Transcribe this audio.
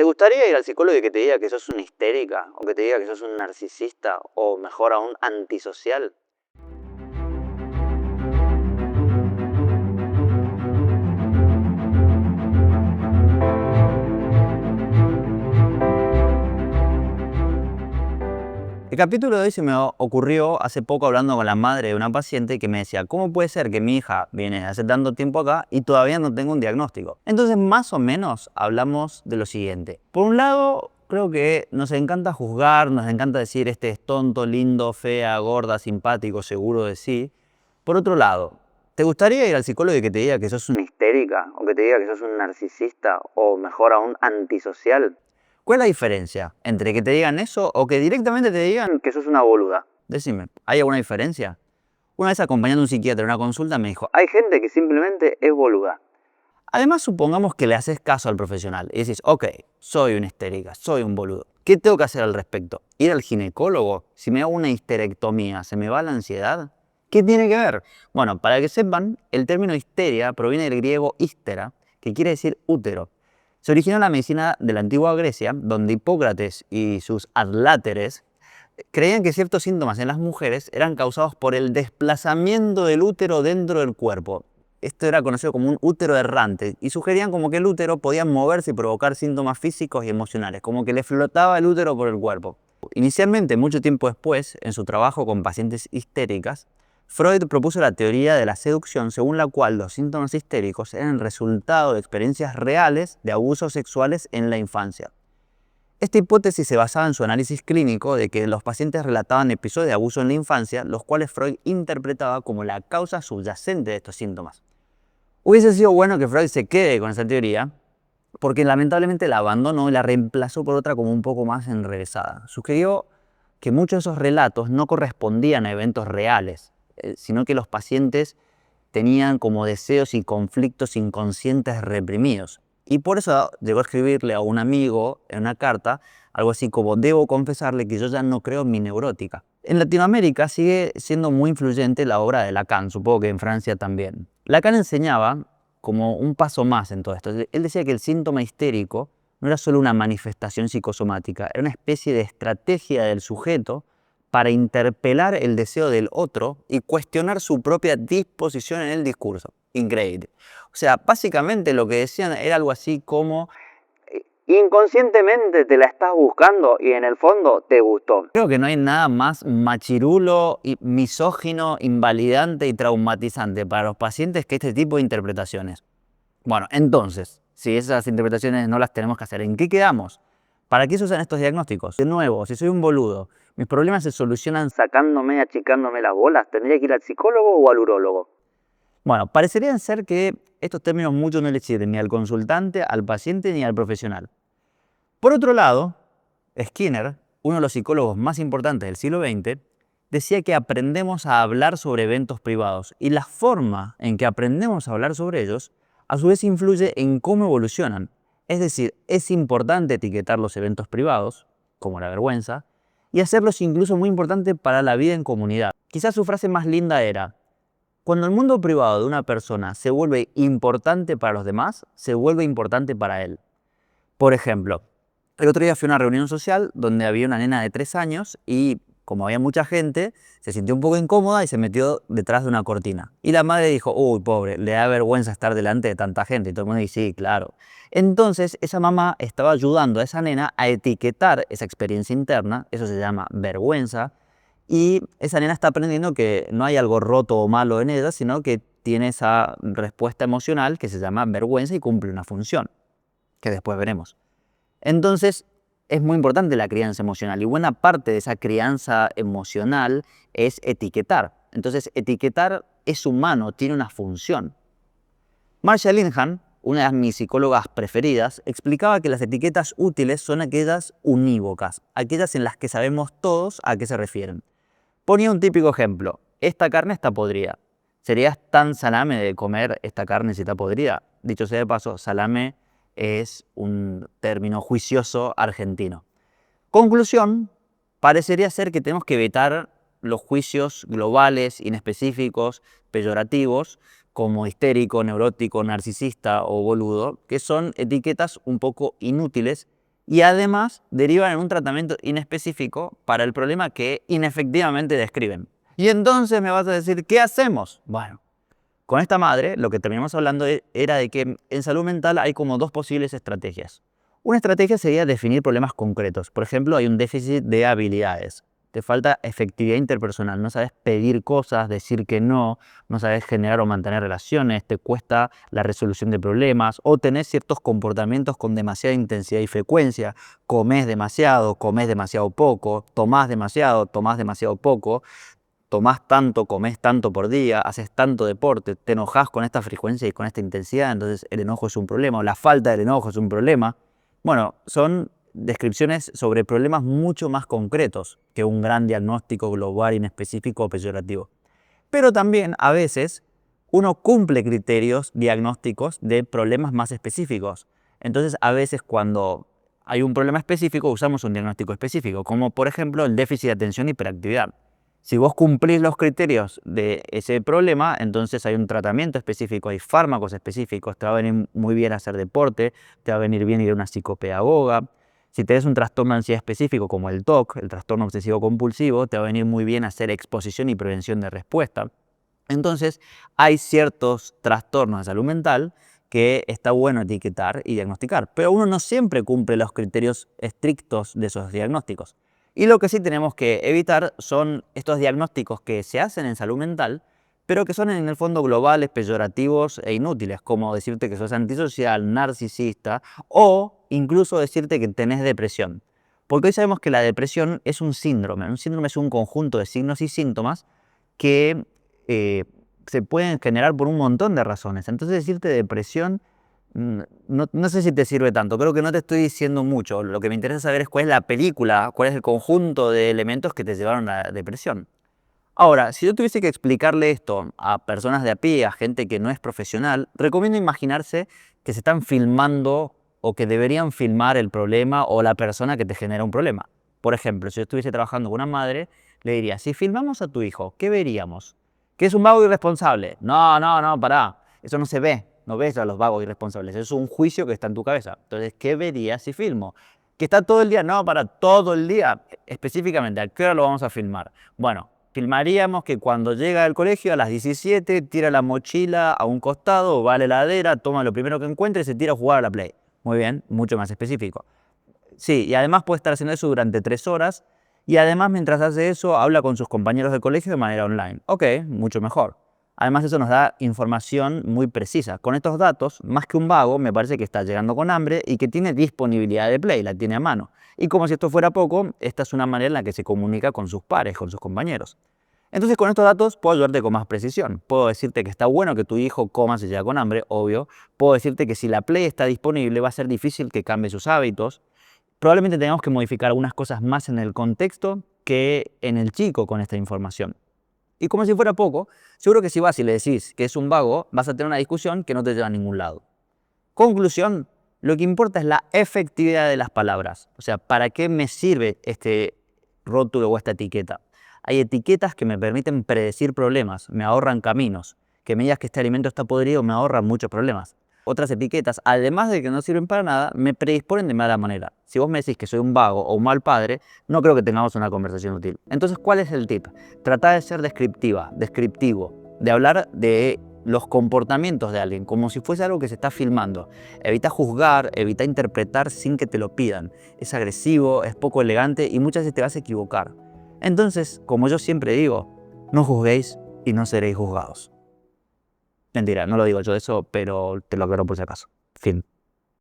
¿Te gustaría ir al psicólogo y que te diga que sos una histérica? ¿O que te diga que sos un narcisista? ¿O mejor aún, antisocial? El capítulo de hoy se me ocurrió hace poco hablando con la madre de una paciente que me decía, ¿cómo puede ser que mi hija viene hace tanto tiempo acá y todavía no tengo un diagnóstico? Entonces, más o menos, hablamos de lo siguiente. Por un lado, creo que nos encanta juzgar, nos encanta decir este es tonto, lindo, fea, gorda, simpático, seguro de sí. Por otro lado, ¿te gustaría ir al psicólogo y que te diga que sos una histérica? ¿O que te diga que sos un narcisista? ¿O mejor aún, antisocial? ¿Cuál es la diferencia entre que te digan eso o que directamente te digan que sos una boluda? Decime, ¿hay alguna diferencia? Una vez acompañando a un psiquiatra en una consulta me dijo, hay gente que simplemente es boluda. Además, supongamos que le haces caso al profesional y decís, ok, soy una histérica, soy un boludo. ¿Qué tengo que hacer al respecto? ¿Ir al ginecólogo? Si me hago una histerectomía, ¿se me va la ansiedad? ¿Qué tiene que ver? Bueno, para que sepan, el término histeria proviene del griego histera, que quiere decir útero. Se originó en la medicina de la antigua Grecia, donde Hipócrates y sus adláteres creían que ciertos síntomas en las mujeres eran causados por el desplazamiento del útero dentro del cuerpo. Esto era conocido como un útero errante y sugerían como que el útero podía moverse y provocar síntomas físicos y emocionales, como que le flotaba el útero por el cuerpo. Inicialmente, mucho tiempo después, en su trabajo con pacientes histéricas, Freud propuso la teoría de la seducción según la cual los síntomas histéricos eran el resultado de experiencias reales de abusos sexuales en la infancia. Esta hipótesis se basaba en su análisis clínico de que los pacientes relataban episodios de abuso en la infancia, los cuales Freud interpretaba como la causa subyacente de estos síntomas. Hubiese sido bueno que Freud se quede con esa teoría, porque lamentablemente la abandonó y la reemplazó por otra como un poco más enrevesada. Sugirió que muchos de esos relatos no correspondían a eventos reales, sino que los pacientes tenían como deseos y conflictos inconscientes reprimidos. Y por eso llegó a escribirle a un amigo en una carta algo así como, debo confesarle que yo ya no creo en mi neurótica. En Latinoamérica sigue siendo muy influyente la obra de Lacan, supongo que en Francia también. Lacan enseñaba como un paso más en todo esto. Él decía que el síntoma histérico no era solo una manifestación psicosomática, era una especie de estrategia del sujeto para interpelar el deseo del otro y cuestionar su propia disposición en el discurso. Increíble. O sea, básicamente lo que decían era algo así como inconscientemente te la estás buscando y en el fondo te gustó. Creo que no hay nada más machirulo, y misógino, invalidante y traumatizante para los pacientes que este tipo de interpretaciones. Bueno, entonces, si esas interpretaciones no las tenemos que hacer, ¿en qué quedamos? ¿Para qué se usan estos diagnósticos? De nuevo, si soy un boludo, mis problemas se solucionan sacándome, achicándome las bolas, ¿tendría que ir al psicólogo o al urólogo? Bueno, parecerían ser que estos términos mucho no le sirven ni al consultante, al paciente ni al profesional. Por otro lado, Skinner, uno de los psicólogos más importantes del siglo XX, decía que aprendemos a hablar sobre eventos privados y la forma en que aprendemos a hablar sobre ellos a su vez influye en cómo evolucionan. Es decir, es importante etiquetar los eventos privados, como la vergüenza, y hacerlos incluso muy importante para la vida en comunidad. Quizás su frase más linda era, cuando el mundo privado de una persona se vuelve importante para los demás, se vuelve importante para él. Por ejemplo, el otro día fui a una reunión social donde había una nena de 3 años y como había mucha gente, se sintió un poco incómoda y se metió detrás de una cortina. Y la madre dijo, uy, pobre, le da vergüenza estar delante de tanta gente. Y todo el mundo dice, sí, claro. Entonces, esa mamá estaba ayudando a esa nena a etiquetar esa experiencia interna, eso se llama vergüenza, y esa nena está aprendiendo que no hay algo roto o malo en ella, sino que tiene esa respuesta emocional que se llama vergüenza y cumple una función, que después veremos. Entonces, es muy importante la crianza emocional y buena parte de esa crianza emocional es etiquetar. Entonces, etiquetar es humano, tiene una función. Marsha Linehan, una de mis psicólogas preferidas, explicaba que las etiquetas útiles son aquellas unívocas, aquellas en las que sabemos todos a qué se refieren. Ponía un típico ejemplo, esta carne está podrida. ¿Serías tan salame de comer esta carne si está podrida? Dicho sea de paso, salame es un término juicioso argentino. Conclusión, parecería ser que tenemos que evitar los juicios globales, inespecíficos, peyorativos, como histérico, neurótico, narcisista o boludo, que son etiquetas un poco inútiles y además derivan en un tratamiento inespecífico para el problema que inefectivamente describen. Y entonces me vas a decir, ¿qué hacemos? Bueno, con esta madre lo que terminamos hablando era de que en salud mental hay como dos posibles estrategias. Una estrategia sería definir problemas concretos. Por ejemplo, hay un déficit de habilidades. Te falta efectividad interpersonal, no sabes pedir cosas, decir que no sabes generar o mantener relaciones, te cuesta la resolución de problemas o tenés ciertos comportamientos con demasiada intensidad y frecuencia, comes demasiado poco, tomás demasiado poco, tomás tanto, comés tanto por día, haces tanto deporte, te enojas con esta frecuencia y con esta intensidad, entonces el enojo es un problema o la falta del enojo es un problema. Bueno, son descripciones sobre problemas mucho más concretos que un gran diagnóstico global, inespecífico o peyorativo. Pero también a veces uno cumple criterios diagnósticos de problemas más específicos. Entonces a veces cuando hay un problema específico usamos un diagnóstico específico, como por ejemplo el déficit de atención y hiperactividad. Si vos cumplís los criterios de ese problema, entonces hay un tratamiento específico, hay fármacos específicos, te va a venir muy bien hacer deporte, te va a venir bien ir a una psicopedagoga. Si tenés un trastorno de ansiedad específico como el TOC, el trastorno obsesivo compulsivo, te va a venir muy bien hacer exposición y prevención de respuesta. Entonces, hay ciertos trastornos de salud mental que está bueno etiquetar y diagnosticar, pero uno no siempre cumple los criterios estrictos de esos diagnósticos. Y lo que sí tenemos que evitar son estos diagnósticos que se hacen en salud mental, pero que son en el fondo globales, peyorativos e inútiles, como decirte que sos antisocial, narcisista o incluso decirte que tenés depresión. Porque hoy sabemos que la depresión es un síndrome. Un síndrome es un conjunto de signos y síntomas que se pueden generar por un montón de razones. Entonces decirte depresión no sé si te sirve tanto, creo que no te estoy diciendo mucho. Lo que me interesa saber es cuál es la película, cuál es el conjunto de elementos que te llevaron a la depresión. Ahora, si yo tuviese que explicarle esto a personas de a pie, a gente que no es profesional, recomiendo imaginarse que se están filmando o que deberían filmar el problema o la persona que te genera un problema. Por ejemplo, si yo estuviese trabajando con una madre, le diría, si filmamos a tu hijo, ¿qué veríamos? ¿Que es un vago irresponsable? No, pará. Eso no se ve. No ves a los vagos irresponsables. Eso es un juicio que está en tu cabeza. Entonces, ¿qué verías si filmo? ¿Que está todo el día? No, para todo el día. Específicamente, ¿a qué hora lo vamos a filmar? Bueno, filmaríamos que cuando llega al colegio a las 17, tira la mochila a un costado, va a la heladera, toma lo primero que encuentre y se tira a jugar a la Play. Muy bien, mucho más específico. Sí, y además puede estar haciendo eso durante 3 horas y además mientras hace eso habla con sus compañeros de colegio de manera online. Ok, mucho mejor. Además eso nos da información muy precisa. Con estos datos, más que un vago, me parece que está llegando con hambre y que tiene disponibilidad de Play, la tiene a mano. Y como si esto fuera poco, esta es una manera en la que se comunica con sus pares, con sus compañeros. Entonces con estos datos puedo ayudarte con más precisión. Puedo decirte que está bueno que tu hijo coma si llega con hambre, obvio. Puedo decirte que si la Play está disponible va a ser difícil que cambie sus hábitos. Probablemente tengamos que modificar algunas cosas más en el contexto que en el chico con esta información. Y como si fuera poco, seguro que si vas y le decís que es un vago, vas a tener una discusión que no te lleva a ningún lado. Conclusión, lo que importa es la efectividad de las palabras. O sea, ¿para qué me sirve este rótulo o esta etiqueta? Hay etiquetas que me permiten predecir problemas, me ahorran caminos. Que me digas que este alimento está podrido me ahorran muchos problemas. Otras etiquetas, además de que no sirven para nada, me predisponen de mala manera. Si vos me decís que soy un vago o un mal padre, no creo que tengamos una conversación útil. Entonces, ¿cuál es el tip? Trata de ser descriptivo, de hablar de los comportamientos de alguien, como si fuese algo que se está filmando. Evita juzgar, evita interpretar sin que te lo pidan. Es agresivo, es poco elegante y muchas veces te vas a equivocar. Entonces, como yo siempre digo, no juzguéis y no seréis juzgados. Mentira, no lo digo yo eso, pero te lo aclaro por si acaso. Fin.